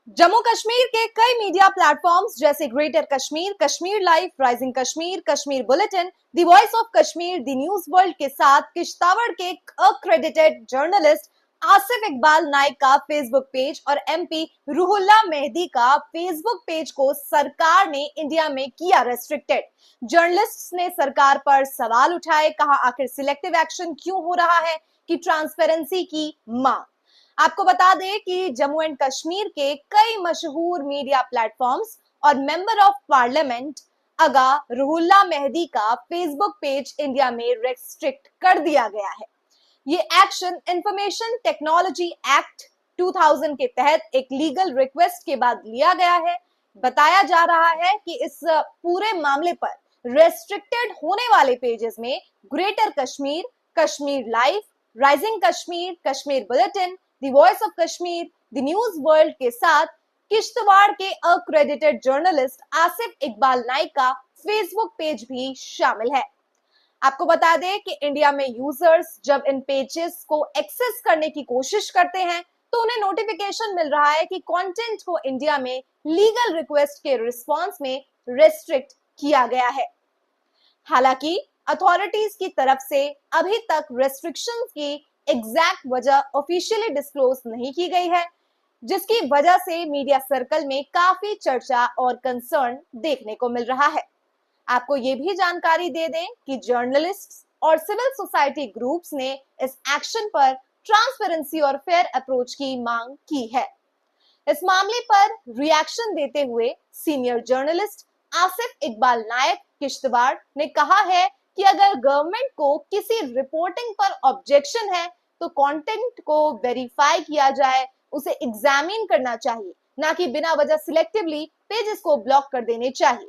जम्मू कश्मीर के कई media platforms जैसे greater Kashmir, Kashmir live, rising Kashmir, Kashmir bulletin, the voice of Kashmir, the news world के साथ किश्तवाड़ के अक्रेडिटेड जर्नलिस्ट आसिफ इकबाल नाइक का फेसबुक पेज और एमपी रूहुल्लाह मेहदी का फेसबुक पेज को सरकार ने इंडिया में किया रेस्ट्रिक्टेड। जर्नलिस्ट्स ने सरकार पर सवाल उठाए, कहा आखिर सिलेक्टिव एक्शन क्यों हो रहा है, कि ट्रांसपेरेंसी की मांग। आपको बता दें कि जम्मू एंड कश्मीर के कई मशहूर मीडिया प्लेटफॉर्म्स और मेंबर ऑफ पार्लियामेंट आगा रूहुल्लाह मेहदी का फेसबुक पेज इंडिया में रेस्ट्रिक्ट कर दिया गया है। ये एक्शन इंफॉर्मेशन टेक्नोलॉजी एक्ट 2000 के तहत एक लीगल रिक्वेस्ट के बाद लिया गया है। बताया जा रहा है कि इस पूरे मामले पर रेस्ट्रिक्टेड होने वाले पेजेस में greater Kashmir, Kashmir live, rising Kashmir, Kashmir bulletin, the voice of Kashmir, the news world के साथ किश्तवाड़ के अक्रेडिटेड जर्नलिस्ट आसिफ इकबाल नाइक का फेसबुक पेज भी शामिल है। आपको बता दें कि इंडिया में यूजर्स जब इन पेजेस को एक्सेस करने की कोशिश करते हैं तो उन्हें नोटिफिकेशन मिल रहा है कि कंटेंट को इंडिया में लीगल रिक्वेस्ट के रिस्पांस में रेस्ट्रिक्ट किया गया है। हालांकि अथॉरिटीज की तरफ से अभी तक रेस्ट्रिक्शंस की एग्जैक्ट वजह ऑफिशियली डिस्क्लोज नहीं की गई है, जिसकी वजह से मीडिया सर्कल में काफी चर्चा और कंसर्न देखने को मिल रहा है। आपको ये भी जानकारी दे दें कि जर्नलिस्ट्स और सिविल सोसाइटी ग्रुप्स ने इस एक्शन पर ट्रांसपेरेंसी और फेयर अप्रोच की मांग की है। इस मामले पर रिएक्शन देते हुए सीनियर जर्नलिस्ट आसिफ इकबाल नाइक किश्तवाड़ ने कहा है कि अगर गवर्नमेंट को किसी रिपोर्टिंग पर ऑब्जेक्शन है तो कंटेंट को वेरीफाई किया जाए, उसे एग्जामिन करना चाहिए, ना कि बिना वजह सिलेक्टिवली पेजेस को ब्लॉक कर देने चाहिए।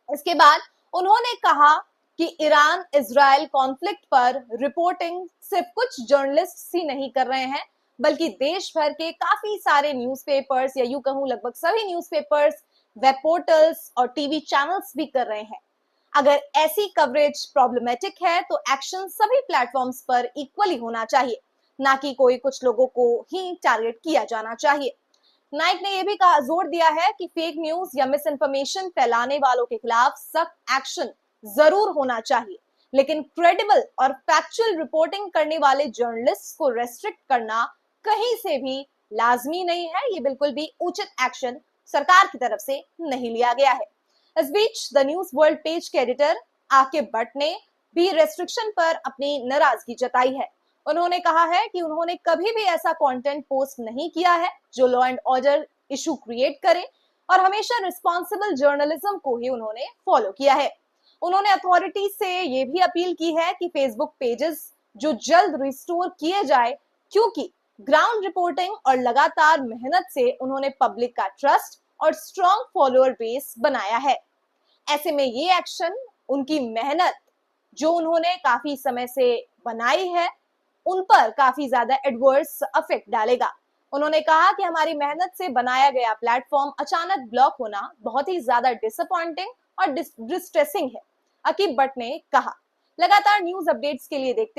इसके बाद उन्होंने कहा कि ईरान इजराइल कॉन्फ्लिक्ट पर रिपोर्टिंग सिर्फ कुछ जर्नलिस्ट ही नहीं कर रहे हैं, बल्कि देश भर के काफी सारे न्यूज़पेपर्स या यूं कहूं लगभग सभी न्यूज़पेपर्स, वेब पोर्टल्स और टीवी चैनल्स भी कर रहे हैं। अगर ऐसी कवरेज प्रॉब्लमेटिक है तो एक्शन सभी प्लेटफॉर्म्स पर इक्वली होना चाहिए, ना कि कोई कुछ लोगों को ही टारगेट किया जाना चाहिए। नाइक ने यह भी कहा, जोर दिया है कि फेक न्यूज या मिस इन्फॉर्मेशन फैलाने वालों के खिलाफ सख्त एक्शन जरूर होना चाहिए, लेकिन क्रेडिबल और फैक्चुअल रिपोर्टिंग करने वाले जर्नलिस्ट को रेस्ट्रिक्ट करना कहीं से भी लाजमी नहीं है। ये बिल्कुल भी उचित एक्शन सरकार की तरफ से नहीं लिया गया है। इस बीच द न्यूज वर्ल्ड पेज के एडिटर आकिब भट्ट ने भी रेस्ट्रिक्शन पर अपनी नाराजगी जताई है। उन्होंने कहा है कि उन्होंने कभी भी ऐसा कंटेंट पोस्ट नहीं किया है जो law and order issue create करे, और हमेशा रिस्पॉन्सिबल जर्नलिज्म को ही उन्होंने फॉलो किया है। उन्होंने अथॉरिटी से ये भी अपील की है कि फेसबुक पेजेस जो जल्द रिस्टोर किए जाए, क्योंकि ग्राउंड रिपोर्टिंग और लगातार मेहनत से उन्होंने पब्लिक का ट्रस्ट और स्ट्रॉन्ग फॉलोअर बेस बनाया है। ऐसे में ये एक्शन उनकी मेहनत जो उन्होंने काफी समय से बनाई है उन पर काफी ज्यादा एडवर्स इफेक्ट डालेगा। उन्होंने कहा कि हमारी मेहनत से बनाया गया प्लेटफॉर्म अचानक ब्लॉक होना बहुत ही ज्यादा डिसअपॉइंटिंग और डिस्ट्रेसिंग है, आकिब भट्ट ने कहा। लगातार न्यूज अपडेट्स के लिए देखते